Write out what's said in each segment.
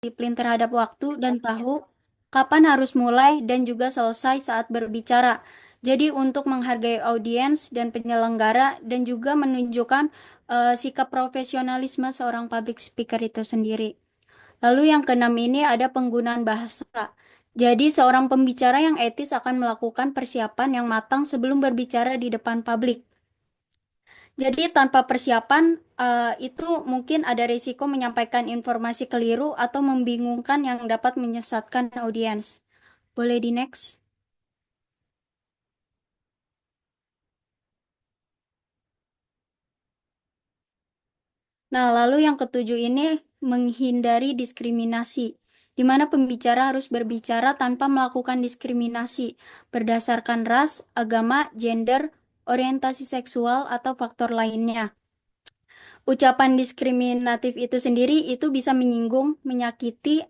disiplin terhadap waktu dan tahu kapan harus mulai dan juga selesai saat berbicara. Jadi untuk menghargai audiens dan penyelenggara dan juga menunjukkan sikap profesionalisme seorang public speaker itu sendiri. Lalu yang keenam ini ada penggunaan bahasa. Jadi seorang pembicara yang etis akan melakukan persiapan yang matang sebelum berbicara di depan publik. Jadi tanpa persiapan itu mungkin ada risiko menyampaikan informasi keliru atau membingungkan yang dapat menyesatkan audiens. Boleh di next? Nah, lalu yang ketujuh ini menghindari diskriminasi, di mana pembicara harus berbicara tanpa melakukan diskriminasi berdasarkan ras, agama, gender, orientasi seksual, atau faktor lainnya. Ucapan diskriminatif itu sendiri itu bisa menyinggung, menyakiti,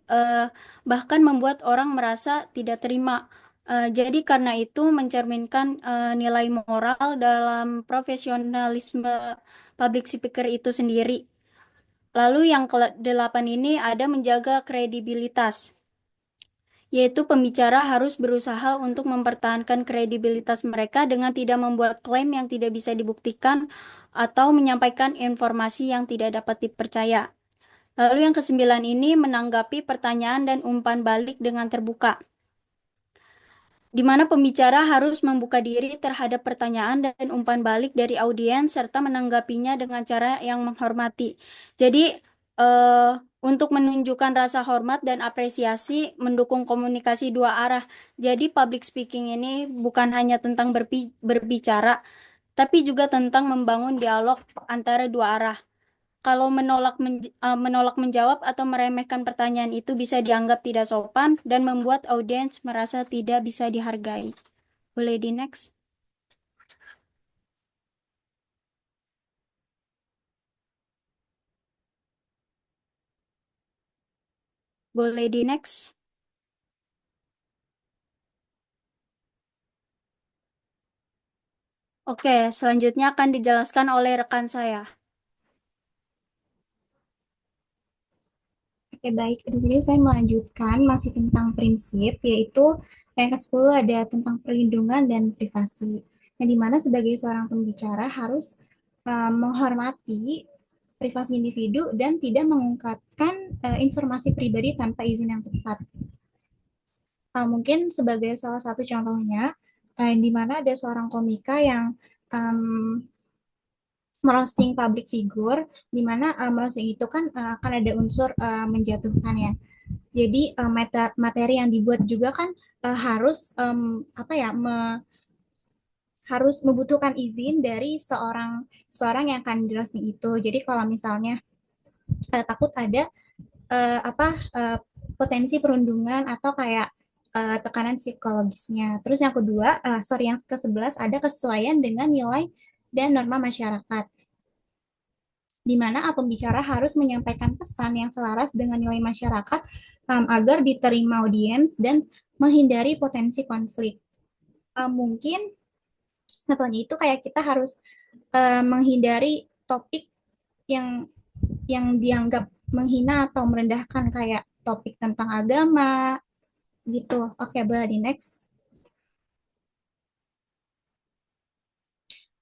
bahkan membuat orang merasa tidak terima. Jadi karena itu mencerminkan nilai moral dalam profesionalisme public speaker itu sendiri. Lalu yang ke-8 ini ada menjaga kredibilitas, yaitu pembicara harus berusaha untuk mempertahankan kredibilitas mereka dengan tidak membuat klaim yang tidak bisa dibuktikan atau menyampaikan informasi yang tidak dapat dipercaya. Lalu yang ke-9 ini menanggapi pertanyaan dan umpan balik dengan terbuka, di mana pembicara harus membuka diri terhadap pertanyaan dan umpan balik dari audiens serta menanggapinya dengan cara yang menghormati. Jadi, eh, untuk menunjukkan rasa hormat dan apresiasi, mendukung komunikasi dua arah. Jadi, public speaking ini bukan hanya tentang berbicara, tapi juga tentang membangun dialog antara dua arah. Kalau menolak menjawab atau meremehkan pertanyaan itu bisa dianggap tidak sopan dan membuat audiens merasa tidak bisa dihargai. Boleh di next? Boleh di next? Oke, selanjutnya akan dijelaskan oleh rekan saya. Oke, baik. Di sini saya melanjutkan masih tentang prinsip, yaitu yang ke-10 ada tentang perlindungan dan privasi. Yang dimana sebagai seorang pembicara harus menghormati privasi individu dan tidak mengungkapkan informasi pribadi tanpa izin yang tepat. Mungkin sebagai salah satu contohnya, di mana ada seorang komika yang um, merosting public figure, di mana merosting itu kan akan ada unsur menjatuhkan ya. Jadi materi yang dibuat juga kan harus apa ya harus membutuhkan izin dari seorang seorang yang akan di roasting itu. Jadi kalau misalnya takut ada apa potensi perundungan atau kayak tekanan psikologisnya. Terus yang kedua, sorry yang ke-11 ada kesesuaian dengan nilai dan norma masyarakat, di mana pembicara harus menyampaikan pesan yang selaras dengan nilai masyarakat agar diterima audiens dan menghindari potensi konflik. Mungkin contohnya itu kayak kita harus menghindari topik yang dianggap menghina atau merendahkan kayak topik tentang agama gitu. Oke, boleh di next.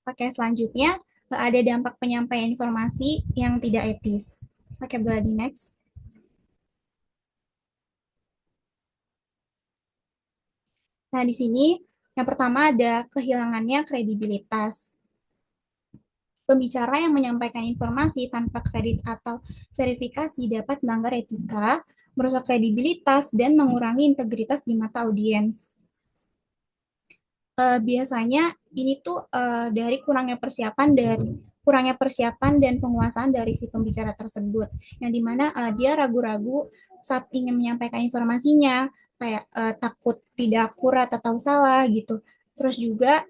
Oke, selanjutnya ada dampak penyampaian informasi yang tidak etis. Oke, boleh di next. Nah, di sini yang pertama ada kehilangannya kredibilitas. Pembicara yang menyampaikan informasi tanpa kredit atau verifikasi dapat melanggar etika, merusak kredibilitas, dan mengurangi integritas di mata audiens. Biasanya ini tuh dari kurangnya persiapan dan penguasaan dari si pembicara tersebut, yang dimana dia ragu-ragu saat ingin menyampaikan informasinya, kayak takut tidak akurat atau salah gitu. Terus juga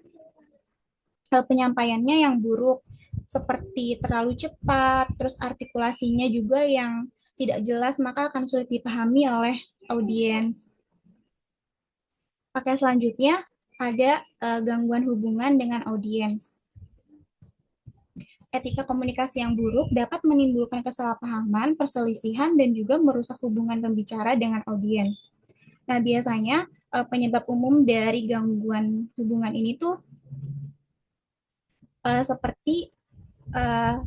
penyampaiannya yang buruk, seperti terlalu cepat, terus artikulasinya juga yang tidak jelas, maka akan sulit dipahami oleh audiens. Oke, selanjutnya ada gangguan hubungan dengan audiens. etika komunikasi yang buruk dapat menimbulkan kesalahpahaman, perselisihan, dan juga merusak hubungan pembicara dengan audiens. Nah, biasanya penyebab umum dari gangguan hubungan ini tuh seperti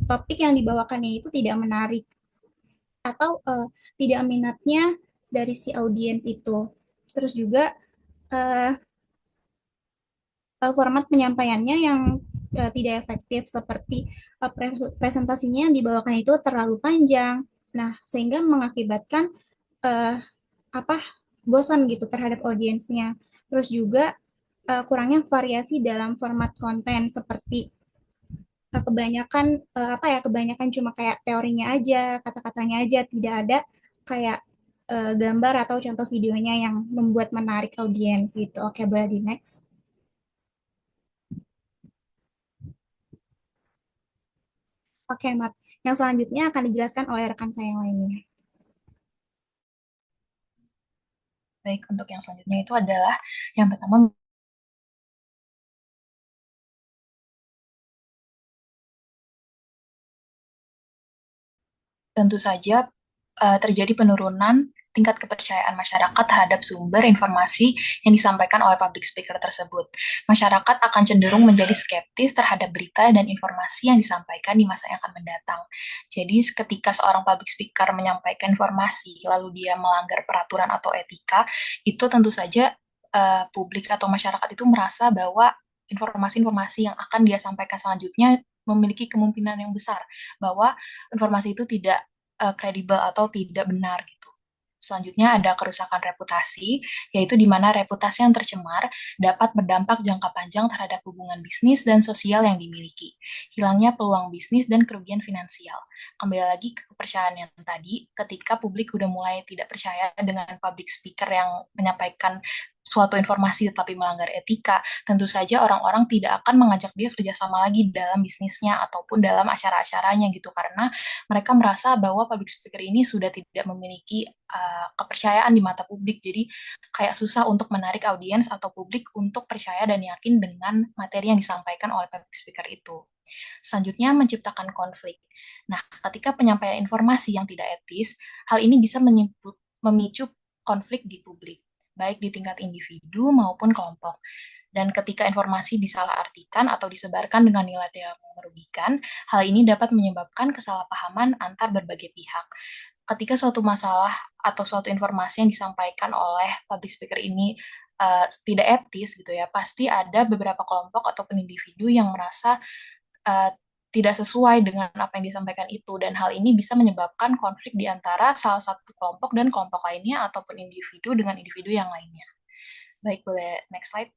topik yang dibawakannya itu tidak menarik atau tidak minatnya dari si audiens itu. Terus juga uh, format penyampaiannya yang tidak efektif seperti presentasinya yang dibawakan itu terlalu panjang. Nah, sehingga mengakibatkan uh, apa bosan gitu terhadap audiensnya. Terus juga kurangnya variasi dalam format konten seperti kebanyakan kebanyakan cuma kayak teorinya aja, kata-katanya aja, tidak ada kayak gambar atau contoh videonya yang membuat menarik audiens gitu. Oke, boleh di next. Oke, Mat. Yang selanjutnya akan dijelaskan oleh rekan saya yang lainnya. Baik, untuk yang selanjutnya itu adalah yang pertama tentu saja terjadi penurunan tingkat kepercayaan masyarakat terhadap sumber informasi yang disampaikan oleh public speaker tersebut. Masyarakat akan cenderung menjadi skeptis terhadap berita dan informasi yang disampaikan di masa yang akan mendatang. Jadi ketika seorang public speaker menyampaikan informasi lalu dia melanggar peraturan atau etika, itu tentu saja publik atau masyarakat itu merasa bahwa informasi-informasi yang akan dia sampaikan selanjutnya memiliki kemungkinan yang besar bahwa informasi itu tidak kredibel atau tidak benar gitu. Selanjutnya ada kerusakan reputasi, yaitu di mana reputasi yang tercemar dapat berdampak jangka panjang terhadap hubungan bisnis dan sosial yang dimiliki. Hilangnya peluang bisnis dan kerugian finansial. Kembali lagi ke kepercayaan yang tadi, ketika publik udah mulai tidak percaya dengan public speaker yang menyampaikan suatu informasi tetapi melanggar etika, tentu saja orang-orang tidak akan mengajak dia kerjasama lagi dalam bisnisnya ataupun dalam acara-acaranya gitu, karena mereka merasa bahwa public speaker ini sudah tidak memiliki kepercayaan di mata publik, jadi kayak susah untuk menarik audiens atau publik untuk percaya dan yakin dengan materi yang disampaikan oleh public speaker itu. Selanjutnya, menciptakan konflik. Nah, ketika penyampaian informasi yang tidak etis, hal ini bisa memicu konflik di publik, baik di tingkat individu maupun kelompok. Dan ketika informasi disalahartikan atau disebarkan dengan nilai yang merugikan, hal ini dapat menyebabkan kesalahpahaman antar berbagai pihak. Ketika suatu masalah atau suatu informasi yang disampaikan oleh public speaker ini tidak etis gitu ya, pasti ada beberapa kelompok ataupun individu yang merasa uh, tidak sesuai dengan apa yang disampaikan itu, dan hal ini bisa menyebabkan konflik di antara salah satu kelompok dan kelompok lainnya ataupun individu dengan individu yang lainnya. Baik, boleh next slide.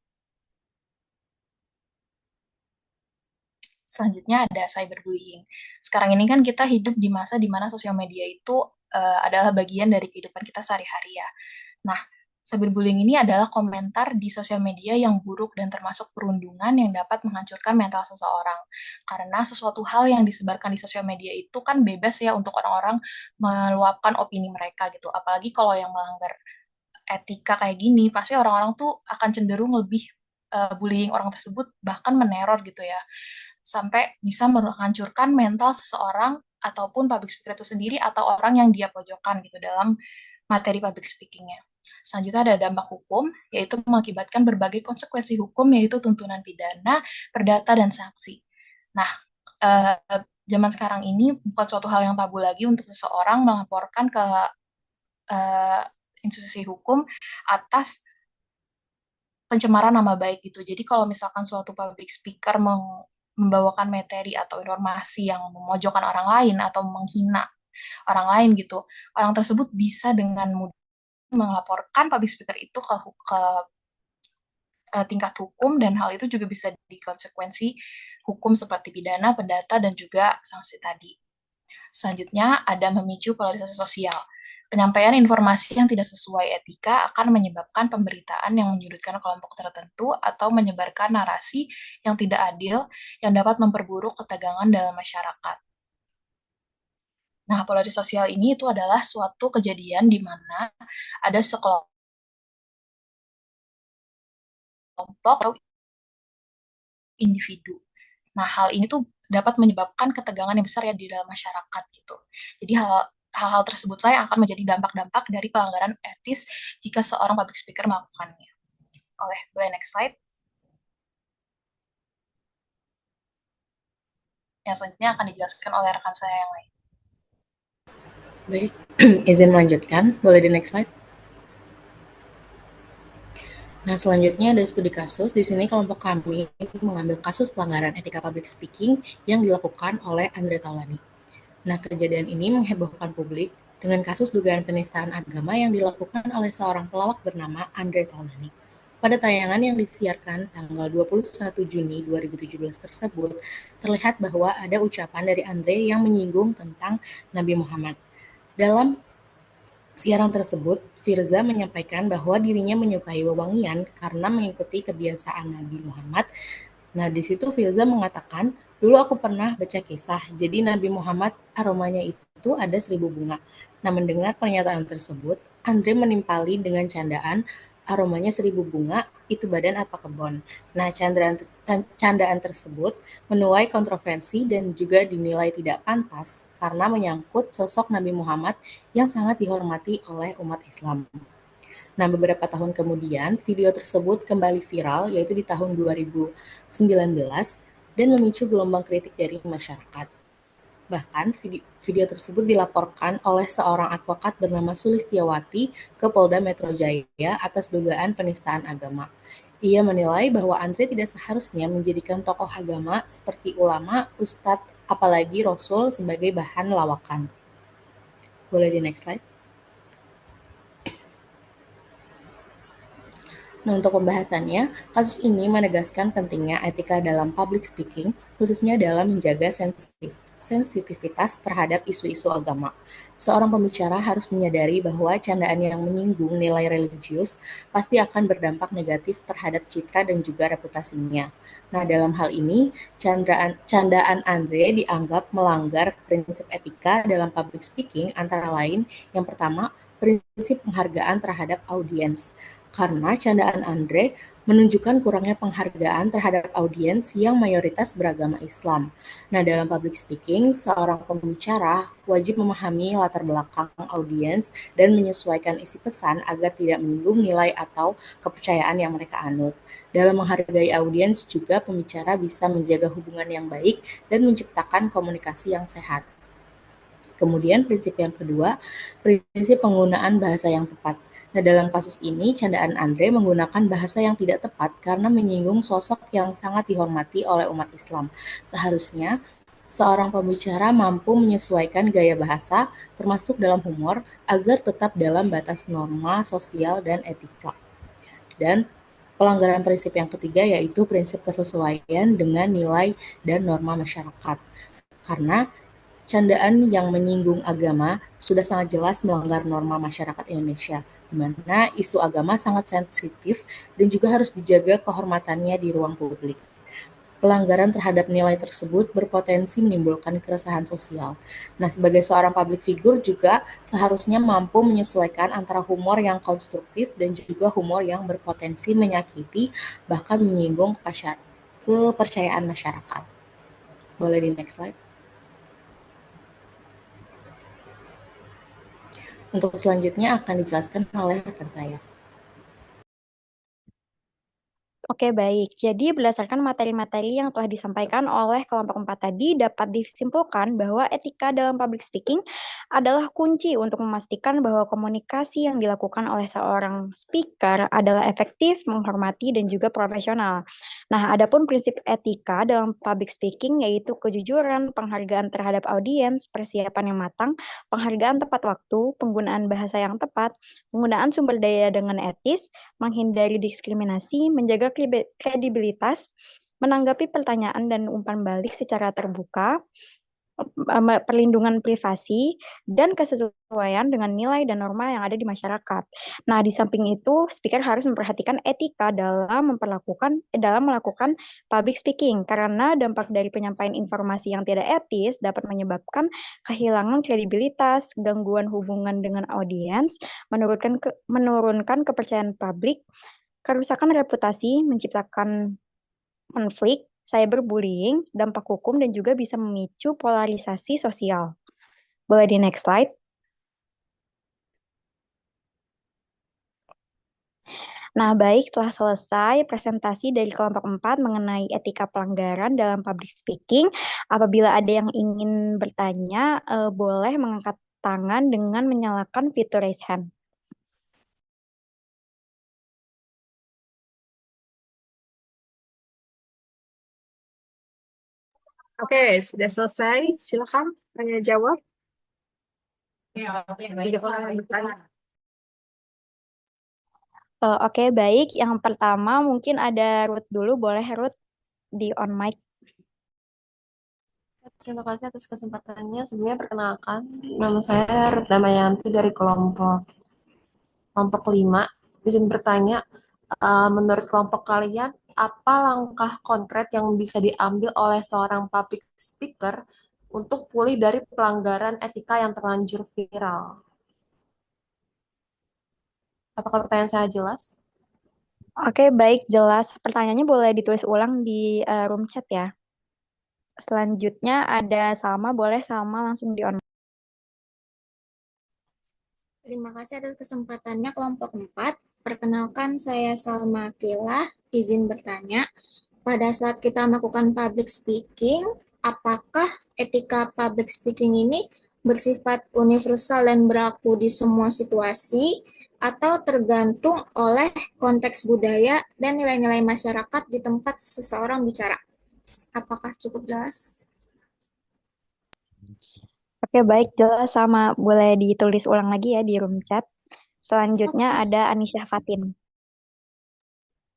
Selanjutnya ada cyberbullying. Sekarang ini kan kita hidup di masa di mana sosial media itu adalah bagian dari kehidupan kita sehari-hari ya. Nah, cyberbullying ini adalah komentar di sosial media yang buruk dan termasuk perundungan yang dapat menghancurkan mental seseorang. Karena sesuatu hal yang disebarkan di sosial media itu kan bebas ya untuk orang-orang meluapkan opini mereka gitu. Apalagi kalau yang melanggar etika kayak gini, pasti orang-orang tuh akan cenderung lebih bullying orang tersebut, bahkan meneror gitu ya, sampai bisa menghancurkan mental seseorang ataupun public speaker itu sendiri atau orang yang dia pojokkan gitu dalam materi public speakingnya. Selanjutnya ada dampak hukum, yaitu mengakibatkan berbagai konsekuensi hukum, yaitu tuntunan pidana, perdata, dan sanksi. Nah, zaman sekarang ini bukan suatu hal yang tabu lagi untuk seseorang melaporkan ke eh, institusi hukum atas pencemaran nama baik gitu. Jadi kalau misalkan suatu public speaker membawakan materi atau informasi yang memojokkan orang lain atau menghina orang lain gitu, orang tersebut bisa dengan mudah melaporkan public speaker itu ke tingkat hukum, dan hal itu juga bisa dikonsekuensi hukum seperti pidana, perdata, dan juga sanksi tadi. Selanjutnya ada memicu polarisasi sosial. Penyampaian informasi yang tidak sesuai etika akan menyebabkan pemberitaan yang menyudutkan kelompok tertentu atau menyebarkan narasi yang tidak adil yang dapat memperburuk ketegangan dalam masyarakat. Nah, polarisasi sosial ini itu adalah suatu kejadian di mana ada sekelompok atau individu. Nah, hal ini tuh dapat menyebabkan ketegangan yang besar ya di dalam masyarakat gitu. Jadi hal-hal tersebutlah yang akan menjadi dampak-dampak dari pelanggaran etis jika seorang public speaker melakukannya. Boleh next slide. Yang selanjutnya akan dijelaskan oleh rekan saya yang lain. Baik, izin melanjutkan. Boleh di next slide. Nah, selanjutnya ada studi kasus. Di sini kelompok kami mengambil kasus pelanggaran etika public speaking yang dilakukan oleh Andre Taulani. Nah, kejadian ini menghebohkan publik dengan kasus dugaan penistaan agama yang dilakukan oleh seorang pelawak bernama Andre Taulani. Pada tayangan yang disiarkan tanggal 21 Juni 2017 tersebut, terlihat bahwa ada ucapan dari Andre yang menyinggung tentang Nabi Muhammad. Dalam siaran tersebut, Firza menyampaikan bahwa dirinya menyukai wewangian karena mengikuti kebiasaan Nabi Muhammad. Nah, di situ Firza mengatakan, dulu aku pernah baca kisah, jadi Nabi Muhammad aromanya itu ada 1000 bunga. Nah, mendengar pernyataan tersebut, Andre menimpali dengan candaan, aromanya 1000 bunga, itu badan apa kebon. Nah, candaan tersebut menuai kontroversi dan juga dinilai tidak pantas karena menyangkut sosok Nabi Muhammad yang sangat dihormati oleh umat Islam. Nah, beberapa tahun kemudian, video tersebut kembali viral, yaitu di tahun 2019, dan memicu gelombang kritik dari masyarakat. Bahkan, video tersebut dilaporkan oleh seorang advokat bernama Sulistiawati ke Polda Metro Jaya atas dugaan penistaan agama. Ia menilai bahwa Andre tidak seharusnya menjadikan tokoh agama seperti ulama, ustadz, apalagi Rasul sebagai bahan lawakan. Boleh di next slide. Nah, untuk pembahasannya, kasus ini menegaskan pentingnya etika dalam public speaking, khususnya dalam menjaga sensitivitas terhadap isu-isu agama. Seorang pembicara harus menyadari bahwa candaan yang menyinggung nilai religius pasti akan berdampak negatif terhadap citra dan juga reputasinya. Nah, dalam hal ini, candaan Andre dianggap melanggar prinsip etika dalam public speaking, antara lain, yang pertama, prinsip penghargaan terhadap audiens. Karena candaan Andre menunjukkan kurangnya penghargaan terhadap audiens yang mayoritas beragama Islam. Nah, dalam public speaking, seorang pembicara wajib memahami latar belakang audiens dan menyesuaikan isi pesan agar tidak menyinggung nilai atau kepercayaan yang mereka anut. Dalam menghargai audiens juga pembicara bisa menjaga hubungan yang baik dan menciptakan komunikasi yang sehat. Kemudian prinsip yang kedua, prinsip penggunaan bahasa yang tepat. Nah, dalam kasus ini, candaan Andre menggunakan bahasa yang tidak tepat karena menyinggung sosok yang sangat dihormati oleh umat Islam. Seharusnya, seorang pembicara mampu menyesuaikan gaya bahasa, termasuk dalam humor, agar tetap dalam batas norma sosial dan etika. Dan pelanggaran prinsip yang ketiga yaitu prinsip kesesuaian dengan nilai dan norma masyarakat. Karena candaan yang menyinggung agama sudah sangat jelas melanggar norma masyarakat Indonesia, di mana isu agama sangat sensitif dan juga harus dijaga kehormatannya di ruang publik. Pelanggaran terhadap nilai tersebut berpotensi menimbulkan keresahan sosial. Nah, sebagai seorang public figure juga seharusnya mampu menyesuaikan antara humor yang konstruktif dan juga humor yang berpotensi menyakiti, bahkan menyinggung kepercayaan masyarakat. Boleh di next slide. Untuk selanjutnya akan dijelaskan oleh rekan saya. Oke, baik. Jadi berdasarkan materi-materi yang telah disampaikan oleh kelompok 4 tadi, dapat disimpulkan bahwa etika dalam public speaking adalah kunci untuk memastikan bahwa komunikasi yang dilakukan oleh seorang speaker adalah efektif, menghormati, dan juga profesional. Nah, adapun prinsip etika dalam public speaking yaitu kejujuran, penghargaan terhadap audiens, persiapan yang matang, penghargaan tepat waktu, penggunaan bahasa yang tepat, penggunaan sumber daya dengan etis, menghindari diskriminasi, menjaga kredibilitas, menanggapi pertanyaan dan umpan balik secara terbuka, perlindungan privasi, dan kesesuaian dengan nilai dan norma yang ada di masyarakat. Nah, di samping itu, speaker harus memperhatikan etika dalam melakukan public speaking, karena dampak dari penyampaian informasi yang tidak etis dapat menyebabkan kehilangan kredibilitas, gangguan hubungan dengan audiens, menurunkan kepercayaan publik, kerusakan reputasi, menciptakan konflik, cyberbullying, dampak hukum, dan juga bisa memicu polarisasi sosial. Boleh di next slide? Nah, baik, telah selesai presentasi dari kelompok 4 mengenai etika pelanggaran dalam public speaking. Apabila ada yang ingin bertanya, boleh mengangkat tangan dengan menyalakan fitur raise hand. Oke, sudah selesai. Silakan tanya jawab. Tiga orang yang bertanya. Oke, baik. Yang pertama mungkin ada Ruth dulu. Boleh Ruth di on mic. Terima kasih atas kesempatannya. Sebelumnya perkenalkan, nama saya Ruth Damayanti dari kelompok 5. Izin bertanya, menurut kelompok kalian, apa langkah konkret yang bisa diambil oleh seorang public speaker untuk pulih dari pelanggaran etika yang terlanjur viral? Apakah pertanyaan saya jelas? Oke, baik, jelas. Pertanyaannya boleh ditulis ulang di room chat ya. Selanjutnya ada Salma, boleh Salma langsung di on. Terima kasih atas kesempatannya kelompok 4. Perkenalkan saya Salma Akila, izin bertanya. Pada saat kita melakukan public speaking, apakah etika public speaking ini bersifat universal dan berlaku di semua situasi atau tergantung oleh konteks budaya dan nilai-nilai masyarakat di tempat seseorang bicara? Apakah cukup jelas? Oke, baik, jelas sama. Boleh ditulis ulang lagi ya di room chat. Selanjutnya ada Anisyah Fatin.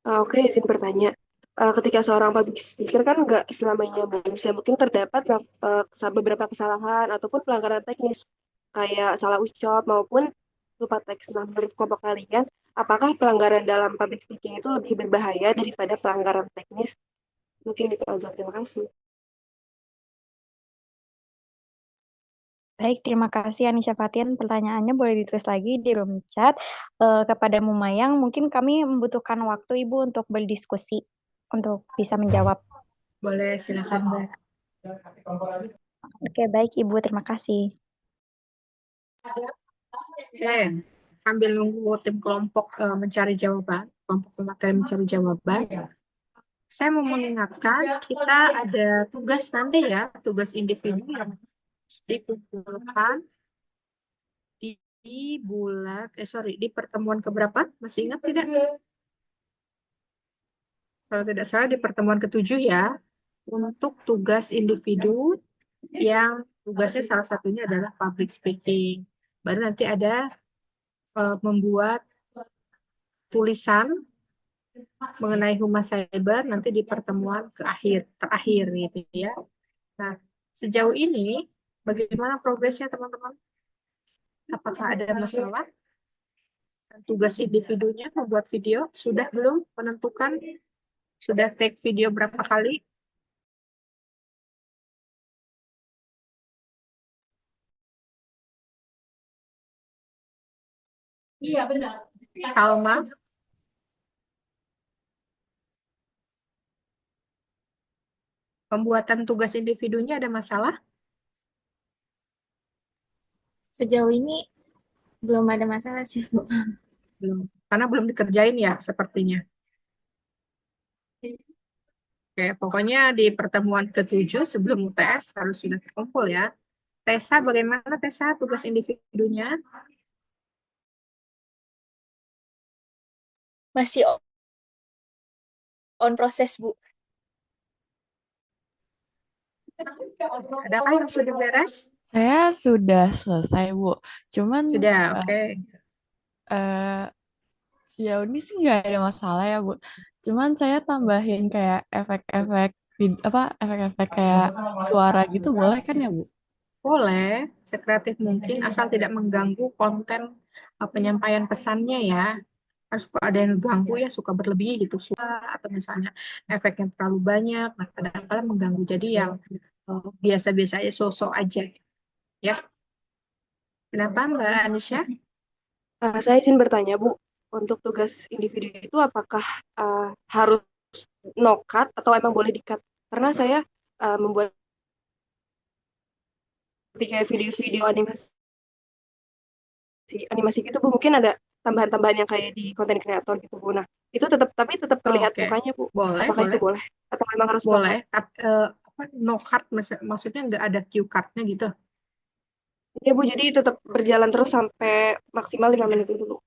Oke, izin bertanya. Ketika seorang public speaker kan nggak selamanya manusia, mungkin terdapat beberapa kesalahan ataupun pelanggaran teknis, kayak salah ucap maupun lupa teks. Nah, menurut kelompok kalian, apakah pelanggaran dalam public speaking itu lebih berbahaya daripada pelanggaran teknis? Mungkin itu aja. Terima kasih. Baik, terima kasih Anisha Fatin. Pertanyaannya boleh ditulis lagi di room chat. Kepada Mumayang, mungkin kami membutuhkan waktu Ibu untuk berdiskusi, untuk bisa menjawab. Boleh, silakan Mbak. Oke, baik Ibu, terima kasih. Oke, sambil nunggu tim kelompok mencari jawaban, kelompok pemateri mencari jawaban, saya mau mengingatkan kita ada tugas nanti ya, tugas individu yang dikumpulkan di pertemuan keberapa? Masih ingat tidak? Kalau tidak salah di pertemuan ke-7 ya, untuk tugas individu yang tugasnya salah satunya adalah public speaking. Baru nanti ada membuat tulisan mengenai humas cyber nanti di pertemuan terakhir gitu ya. Nah, sejauh ini bagaimana progresnya teman-teman? Apakah ada masalah? Tugas individunya membuat video sudah belum menentukan? Sudah take video berapa kali? Iya, benar. Salma, pembuatan tugas individunya ada masalah? Sejauh ini belum ada masalah sih, Bu. Belum. Karena belum dikerjain ya sepertinya. Oke, pokoknya di pertemuan ke-7 sebelum UTS harus sudah terkumpul ya. Tessa, bagaimana Tessa tugas individunya? Masih on proses, Bu. Adakah yang sudah beres? Saya sudah selesai, Bu. Cuman Sudah, oke. eh, sejauh ini sih nggak ada masalah ya, Bu. Cuman saya tambahin kayak efek-efek efek-efek kayak suara gitu boleh kan ya, Bu? Boleh, sekreatif mungkin asal tidak mengganggu konten penyampaian pesannya ya. Harus suka ada yang ganggu ya, suka berlebih gitu suara atau misalnya efeknya terlalu banyak, nah kadang-kadang mengganggu. Jadi yang biasa-biasa aja, sosok aja ya. Kenapa Mbak Anisya? Saya izin bertanya, Bu. Untuk tugas individu itu apakah harus nokat atau emang boleh di-cut? Karena saya membuat kayak video-video animasi gitu Bu, mungkin ada tambahan-tambahan yang kayak di konten kreator gitu Bu. Nah, itu tetap terlihat Oke, mukanya Bu. boleh, Apakah itu boleh, boleh? Atau memang harus no boleh. card? Apa, no card maksudnya nggak ada cue cardnya gitu. Ya Bu, jadi tetap berjalan terus sampai maksimal 5 menit itu Bu.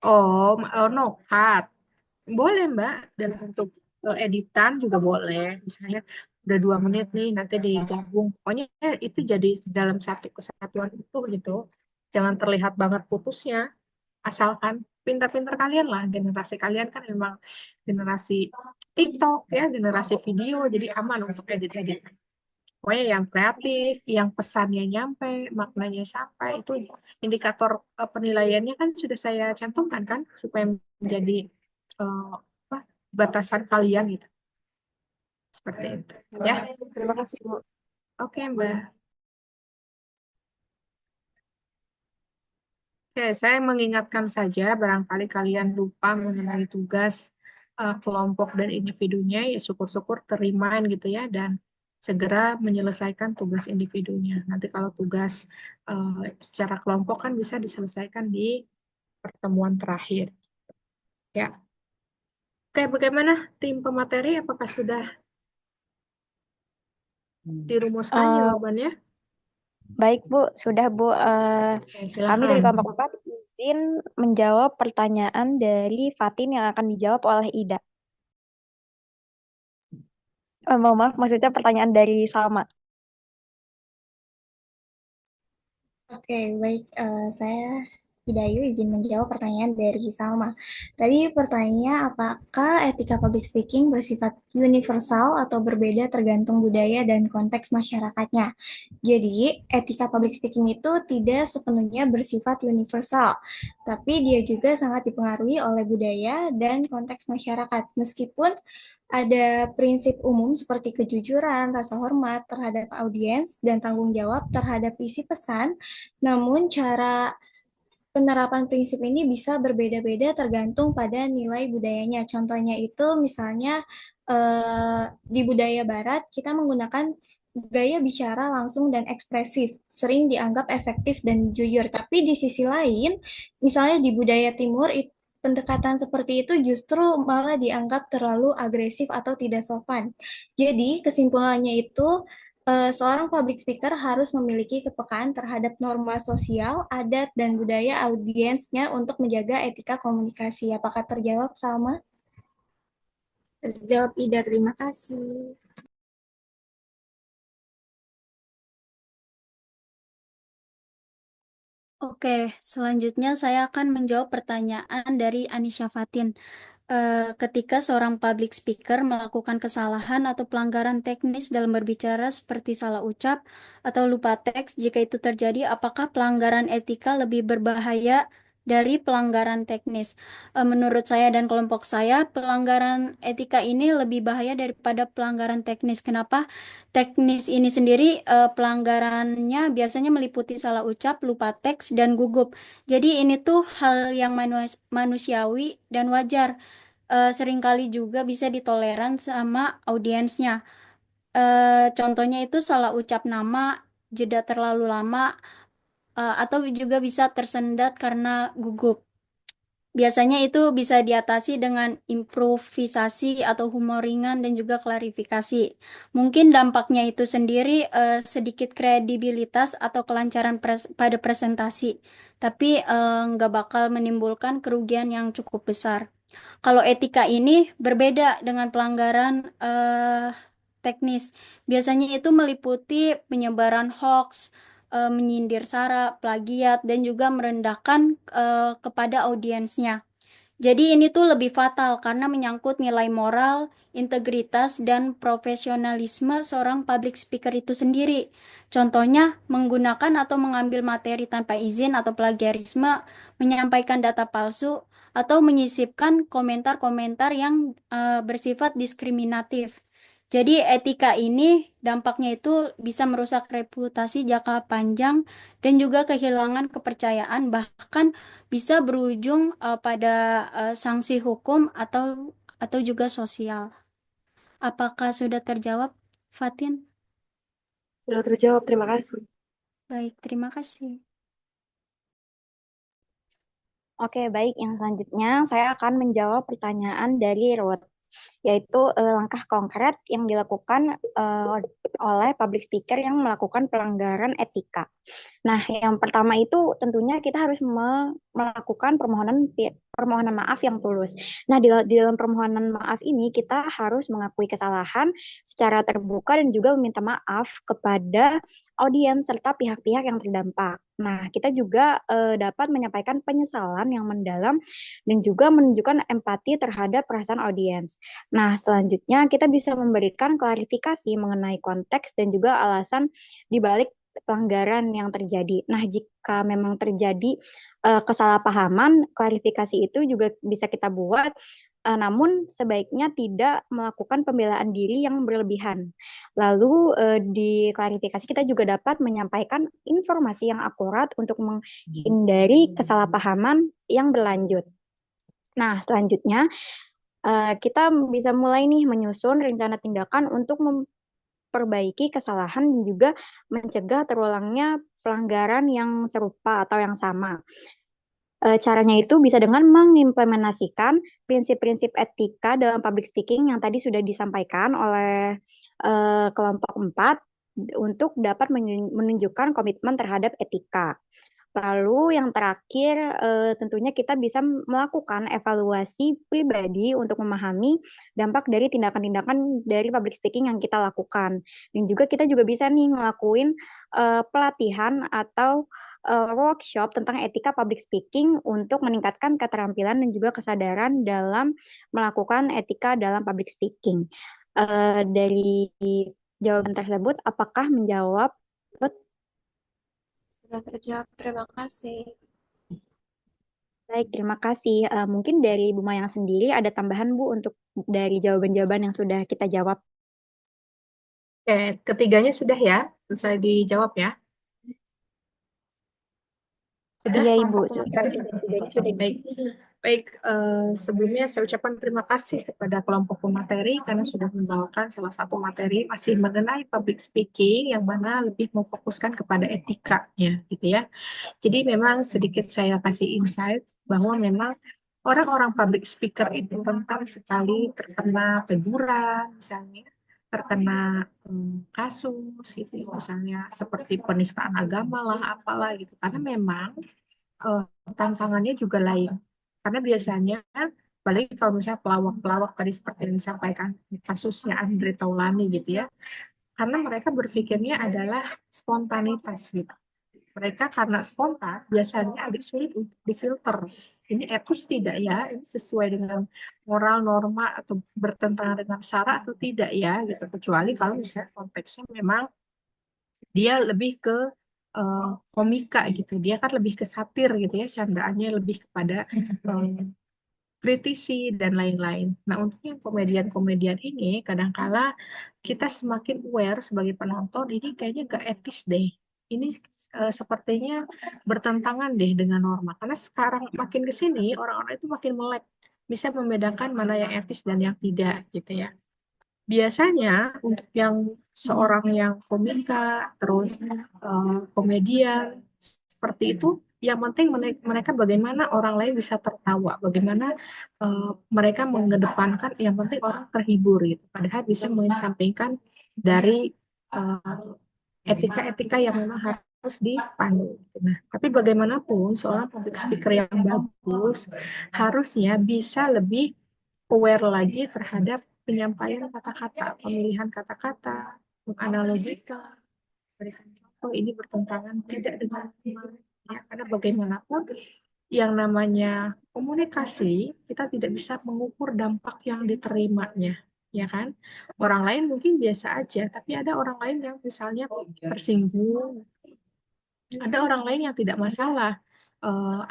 Oh, no card. Boleh, Mbak. Dan untuk editan juga boleh. Misalnya udah 2 menit nih, nanti digabung. Pokoknya itu jadi dalam satu kesatuan utuh gitu. Jangan terlihat banget putusnya. Asalkan pintar-pintar kalian lah. Generasi kalian kan memang generasi TikTok ya, generasi video. Jadi aman untuk edit-edit. Pokoknya yang kreatif, yang pesannya nyampe, maknanya sampai, itu indikator penilaiannya kan sudah saya cantumkan kan, supaya menjadi apa, batasan kalian gitu. Seperti itu. Ya, Terima kasih Bu. oke Mbak. Oke, saya mengingatkan saja, barangkali kalian lupa mengenai tugas kelompok dan individunya, ya syukur-syukur terimain gitu ya, dan segera menyelesaikan tugas individunya. Nanti kalau tugas secara kelompok kan bisa diselesaikan di pertemuan terakhir. Ya, oke, bagaimana tim pemateri? Apakah sudah dirumuskan Eh, jawabannya? Baik Bu, sudah Bu. Oke, Kami dari silakan. kelompok 4 izin menjawab pertanyaan dari Fatin yang akan dijawab oleh Ida. Mohon maaf, maksudnya pertanyaan dari Salma. Oke, baik. Saya Hidayu izin menjawab pertanyaan dari Salma. Tadi pertanyaannya, apakah etika public speaking bersifat universal atau berbeda tergantung budaya dan konteks masyarakatnya? Jadi, etika public speaking itu tidak sepenuhnya bersifat universal, tapi dia juga sangat dipengaruhi oleh budaya dan konteks masyarakat. Meskipun ada prinsip umum seperti kejujuran, rasa hormat terhadap audiens, dan tanggung jawab terhadap isi pesan, namun cara penerapan prinsip ini bisa berbeda-beda tergantung pada nilai budayanya. Contohnya itu misalnya di budaya barat kita menggunakan gaya bicara langsung dan ekspresif, sering dianggap efektif dan jujur. Tapi di sisi lain, misalnya di budaya timur pendekatan seperti itu justru malah dianggap terlalu agresif atau tidak sopan. Jadi kesimpulannya itu seorang public speaker harus memiliki kepekaan terhadap norma sosial, adat, dan budaya audiensnya untuk menjaga etika komunikasi. Apakah terjawab, Salma? Terjawab, Ida. Terima kasih. Oke, selanjutnya saya akan menjawab pertanyaan dari Anisha Fatin. Ketika seorang public speaker melakukan kesalahan atau pelanggaran teknis dalam berbicara seperti salah ucap atau lupa teks, jika itu terjadi, apakah pelanggaran etika lebih berbahaya dari pelanggaran teknis? Menurut saya dan kelompok saya, pelanggaran etika ini lebih bahaya daripada pelanggaran teknis. Kenapa? Teknis ini sendiri pelanggarannya biasanya meliputi salah ucap, lupa teks, dan gugup. Jadi ini tuh hal yang manusiawi dan wajar, seringkali juga bisa ditoleran sama audiensnya. Contohnya itu salah ucap nama, jeda terlalu lama, atau juga bisa tersendat karena gugup. Biasanya itu bisa diatasi dengan improvisasi atau humor ringan dan juga klarifikasi. Mungkin dampaknya itu sendiri sedikit kredibilitas atau kelancaran pada presentasi, tapi nggak bakal menimbulkan kerugian yang cukup besar. Kalau etika ini berbeda dengan pelanggaran teknis. Biasanya itu meliputi penyebaran hoax, menyindir sara, plagiat, dan juga merendahkan kepada audiensnya. Jadi ini tuh lebih fatal karena menyangkut nilai moral, integritas, dan profesionalisme seorang public speaker itu sendiri. Contohnya, menggunakan atau mengambil materi tanpa izin atau plagiarisme, menyampaikan data palsu, atau menyisipkan komentar-komentar yang bersifat diskriminatif. Jadi etika ini dampaknya itu bisa merusak reputasi jangka panjang dan juga kehilangan kepercayaan, bahkan bisa berujung pada sanksi hukum atau juga sosial. Apakah sudah terjawab Fatin? Sudah terjawab, terima kasih. Baik, terima kasih. Oke, baik. Yang selanjutnya saya akan menjawab pertanyaan dari Ruth, yaitu langkah konkret yang dilakukan oleh public speaker yang melakukan pelanggaran etika. Nah, yang pertama itu tentunya kita harus melakukan permohonan maaf yang tulus. Nah, di dalam permohonan maaf ini kita harus mengakui kesalahan secara terbuka dan juga meminta maaf kepada audiens serta pihak-pihak yang terdampak. Nah, kita juga dapat menyampaikan penyesalan yang mendalam dan juga menunjukkan empati terhadap perasaan audiens. Nah, selanjutnya kita bisa memberikan klarifikasi mengenai konteks dan juga alasan di balik pelanggaran yang terjadi. Nah, jika memang terjadi kesalahpahaman, klarifikasi itu juga bisa kita buat, namun sebaiknya tidak melakukan pembelaan diri yang berlebihan. Lalu di klarifikasi kita juga dapat menyampaikan informasi yang akurat untuk menghindari kesalahpahaman yang berlanjut. Nah, selanjutnya kita bisa mulai nih menyusun rencana tindakan untuk memperbaiki kesalahan dan juga mencegah terulangnya pelanggaran yang serupa atau yang sama. Caranya itu bisa dengan mengimplementasikan prinsip-prinsip etika dalam public speaking yang tadi sudah disampaikan oleh kelompok 4 untuk dapat menunjukkan komitmen terhadap etika. Lalu yang terakhir tentunya kita bisa melakukan evaluasi pribadi untuk memahami dampak dari tindakan-tindakan dari public speaking yang kita lakukan. Dan juga kita juga bisa nih ngelakuin pelatihan atau workshop tentang etika public speaking untuk meningkatkan keterampilan dan juga kesadaran dalam melakukan etika dalam public speaking. Dari jawaban tersebut, apakah menjawab? Sudah terjawab, terima kasih. Baik, terima kasih. Mungkin dari Bu Mayang sendiri ada tambahan, Bu, untuk dari jawaban-jawaban yang sudah kita jawab. Oke, ketiganya sudah ya, selesai dijawab ya. Sudah, Iya, Ibu. kelompok Sudah. pemateri? Sudah. Baik, baik. Sebelumnya saya ucapkan terima kasih kepada kelompok pemateri karena sudah membawakan salah satu materi masih mengenai public speaking yang mana lebih memfokuskan kepada etikanya, gitu ya. Jadi memang sedikit saya kasih insight bahwa memang orang-orang public speaker itu rentan sekali terkena teguran, misalnya terkena kasus gitu, misalnya seperti penistaan agama lah, apalah gitu. Karena memang tantangannya juga lain. Karena biasanya, apalagi kalau misalnya pelawak-pelawak tadi seperti yang disampaikan kasusnya Andre Taulani gitu ya, karena mereka berpikirnya adalah spontanitas gitu. Mereka karena spontan biasanya agak sulit untuk difilter. Ini etis tidak ya? Ini sesuai dengan moral norma atau bertentangan dengan syara atau tidak ya? Gitu. Kecuali kalau misalnya konteksnya memang dia lebih ke komika gitu. Dia kan lebih ke satir gitu ya, candaannya lebih kepada kritisi dan lain-lain. Nah, untuk yang komedian-komedian ini, kadangkala kita semakin aware sebagai penonton, ini kayaknya gak etis deh. Ini sepertinya bertentangan deh dengan norma. Karena sekarang makin ke sini, orang-orang itu makin melek. Bisa membedakan mana yang etis dan yang tidak gitu ya. Biasanya untuk yang seorang yang komika, terus komedian, seperti itu, yang penting mereka bagaimana orang lain bisa tertawa, bagaimana mereka mengedepankan, yang penting orang terhibur gitu. Padahal bisa menyampaikan dari etika-etika yang memang harus dipandu. Nah, tapi bagaimanapun seorang public speaker yang bagus harusnya bisa lebih aware lagi terhadap penyampaian kata-kata, pemilihan kata-kata, menganalogika, berikan contoh ini bertentangan tidak dengan ya, karena bagaimanapun yang namanya komunikasi kita tidak bisa mengukur dampak yang diterimanya, ya kan? Orang lain mungkin biasa aja, tapi ada orang lain yang misalnya tersinggung, ada orang lain yang tidak masalah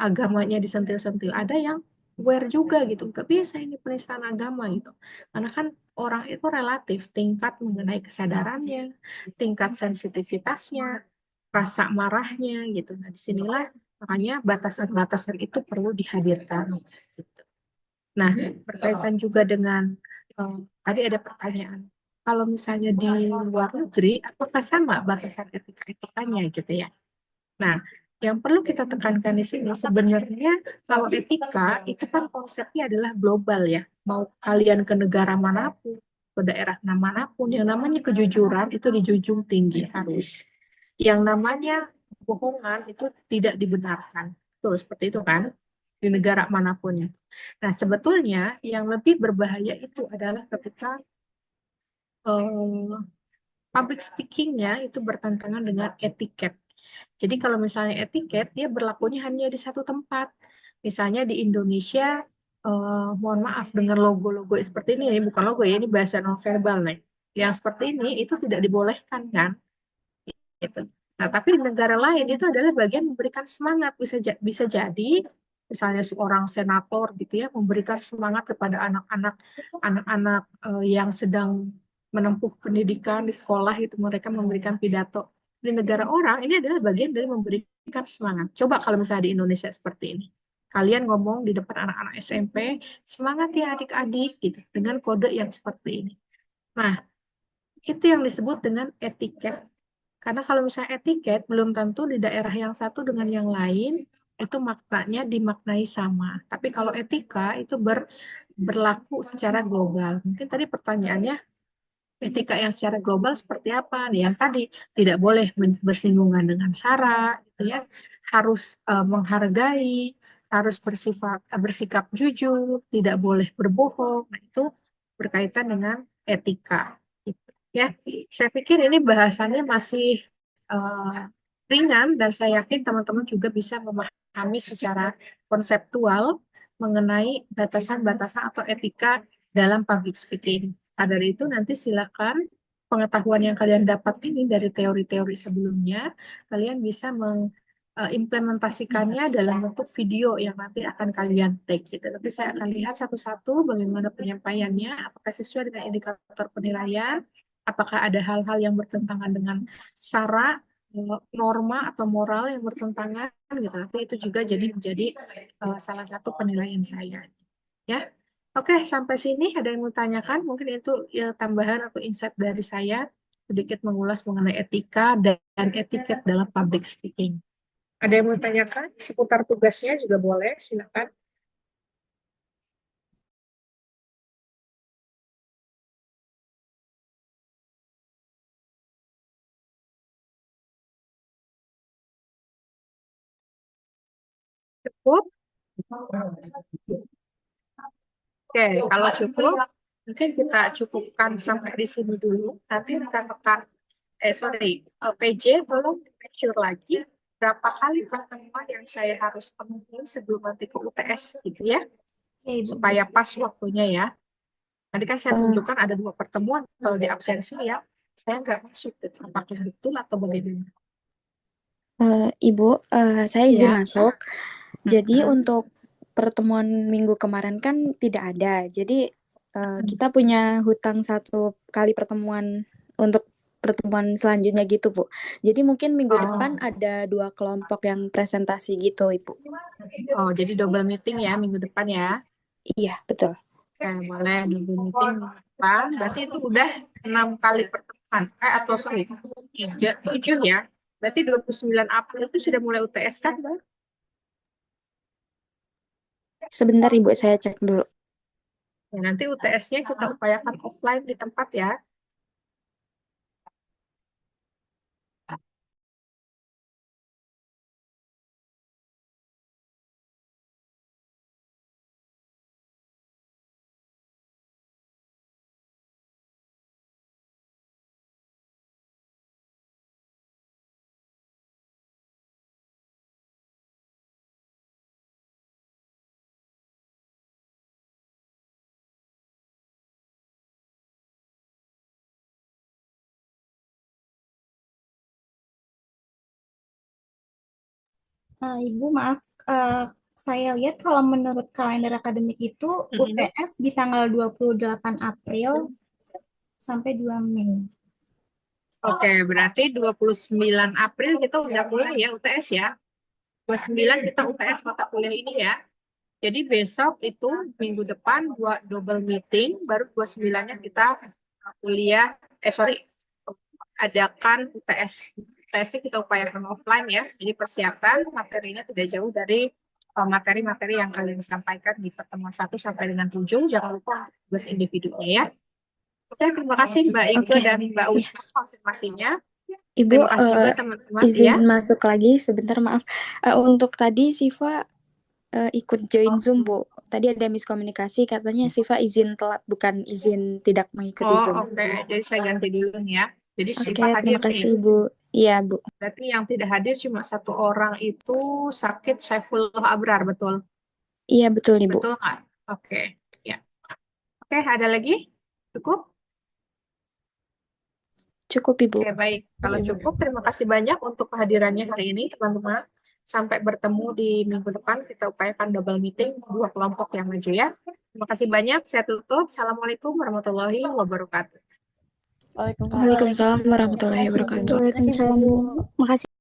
agamanya disentil-sentil, ada yang aware juga gitu, nggak bisa ini penistaan agama gitu, karena kan orang itu relatif tingkat mengenai kesadarannya, tingkat sensitivitasnya, rasa marahnya gitu. Nah disinilah makanya batasan-batasan itu perlu dihadirkan gitu. Nah berkaitan juga dengan tadi ada pertanyaan kalau misalnya di luar negeri, apakah sama batasan etika-etikanya gitu ya? Nah, yang perlu kita tekankan di sini sebenarnya kalau etika itu kan konsepnya adalah global ya. Mau kalian ke negara manapun, ke daerah manapun, yang namanya kejujuran itu dijunjung tinggi harus. Yang namanya kebohongan itu tidak dibenarkan. Betul, seperti itu kan? Di negara manapun ya. Nah, sebetulnya yang lebih berbahaya itu adalah ketika eh, public speaking-nya itu bertentangan dengan etiket. Jadi kalau misalnya etiket, dia berlakunya hanya di satu tempat. Misalnya di Indonesia, mohon maaf dengan logo-logo seperti ini bukan logo ya, ini bahasa nonverbal nih. Yang seperti ini itu tidak dibolehkan kan? Gitu. Nah, tapi di negara lain itu adalah bagian memberikan semangat. Bisa jadi misalnya seorang senator gitu ya memberikan semangat kepada anak-anak yang sedang menempuh pendidikan di sekolah itu mereka memberikan pidato. Di negara orang ini adalah bagian dari memberikan semangat. Coba kalau misalnya di Indonesia seperti ini. Kalian ngomong di depan anak-anak SMP, semangat ya adik-adik gitu dengan kode yang seperti ini. Nah, itu yang disebut dengan etiket. Karena kalau misalnya etiket, belum tentu di daerah yang satu dengan yang lain, itu maknanya dimaknai sama. Tapi kalau etika itu berlaku secara global. Mungkin tadi pertanyaannya, etika yang secara global seperti apa? Nih, yang tadi, tidak boleh bersinggungan dengan SARA, gitu ya. Harus menghargai, harus bersikap jujur, tidak boleh berbohong. Nah, itu berkaitan dengan etika. Gitu, ya, saya pikir ini bahasannya masih eh, ringan dan saya yakin teman-teman juga bisa memahami secara konseptual mengenai batasan-batasan atau etika dalam public speaking. Nah, dari itu nanti silakan pengetahuan yang kalian dapat ini dari teori-teori sebelumnya, kalian bisa mengimplementasikannya dalam bentuk video yang nanti akan kalian take gitu. Nanti saya akan lihat satu-satu bagaimana penyampaiannya, apakah sesuai dengan indikator penilaian, apakah ada hal-hal yang bertentangan dengan SARA, norma atau moral yang bertentangan gitu. Nanti itu juga jadi menjadi salah satu penilaian saya. Ya. Oke, sampai sini ada yang mau tanyakan? Mungkin itu ya, tambahan atau insight dari saya sedikit mengulas mengenai etika dan etiket dalam public speaking. Ada yang mau tanyakan seputar tugasnya juga boleh, silakan. Cukup? Oke, kalau cukup, mungkin kita cukupkan sampai di sini dulu. Nanti rekan-rekan, PJ tolong make sure lagi berapa kali pertemuan yang saya harus penuhi sebelum nanti ke UTS gitu ya, Oke, Ibu. supaya pas waktunya ya. Tadi kan saya Eh, tunjukkan ada 2 pertemuan, kalau di absensi ya saya nggak masuk gitu. Apakah betul atau bagaimana? Ibu, saya izin Ya. masuk. Jadi Mhm. untuk pertemuan minggu kemarin kan tidak ada. Jadi kita punya hutang 1 kali pertemuan untuk pertemuan selanjutnya gitu, Bu. Jadi mungkin minggu depan ada 2 kelompok yang presentasi gitu, Ibu. Oh, jadi double meeting ya minggu depan ya. Iya, betul. Oke, boleh double meeting minggu depan. Berarti itu udah 6 kali pertemuan. Atau sorry, 7 ya. Berarti 29 April itu sudah mulai UTS kan, Mbak? Sebentar, Ibu, saya cek dulu. Ya, nanti UTS-nya kita upayakan offline di tempat ya. Ibu, maaf, saya lihat kalau menurut kalender akademik itu UTS di tanggal 28 April sampai 2 Mei. Oke, berarti 29 April kita udah mulai ya UTS ya. 29 kita UTS mata kuliah ini ya. Jadi besok itu minggu depan buat double meeting, baru 29-nya kita kuliah, adakan UTS. UTS kita upayakan offline ya, jadi persiapan materinya tidak jauh dari materi-materi yang kalian sampaikan di pertemuan 1 sampai dengan 7. Jangan lupa tugas individunya ya. Oke, terima kasih Mbak Ike Oke. dan Mbak Iya. Usma konfirmasinya. Ibu, Terima kasih juga teman-teman izin ya. masuk lagi sebentar, maaf. Untuk tadi Siva ikut join Zoom, Bu. Tadi ada miskomunikasi, katanya Siva izin telat, bukan izin tidak mengikuti Zoom. Oke. Jadi saya ganti dulu nih ya. Jadi Oke, Siva hadir terima nih. kasih, Bu. Iya, Bu. Berarti yang tidak hadir cuma 1 orang itu sakit Saifullah Abrar, betul? Iya, betul, Ibu. Betul nggak? Oke, ya. Oke, ada lagi? Cukup? Cukup, Ibu. Oke, baik. Kalau cukup, terima kasih banyak untuk kehadirannya hari ini, teman-teman. Sampai bertemu di minggu depan, kita upayakan double meeting 2 kelompok yang maju ya. Terima kasih banyak. Saya tutup. Assalamualaikum warahmatullahi wabarakatuh. Waalaikumsalam. Waalaikumsalam warahmatullahi wabarakatuh. Waalaikumsalam. Makasih.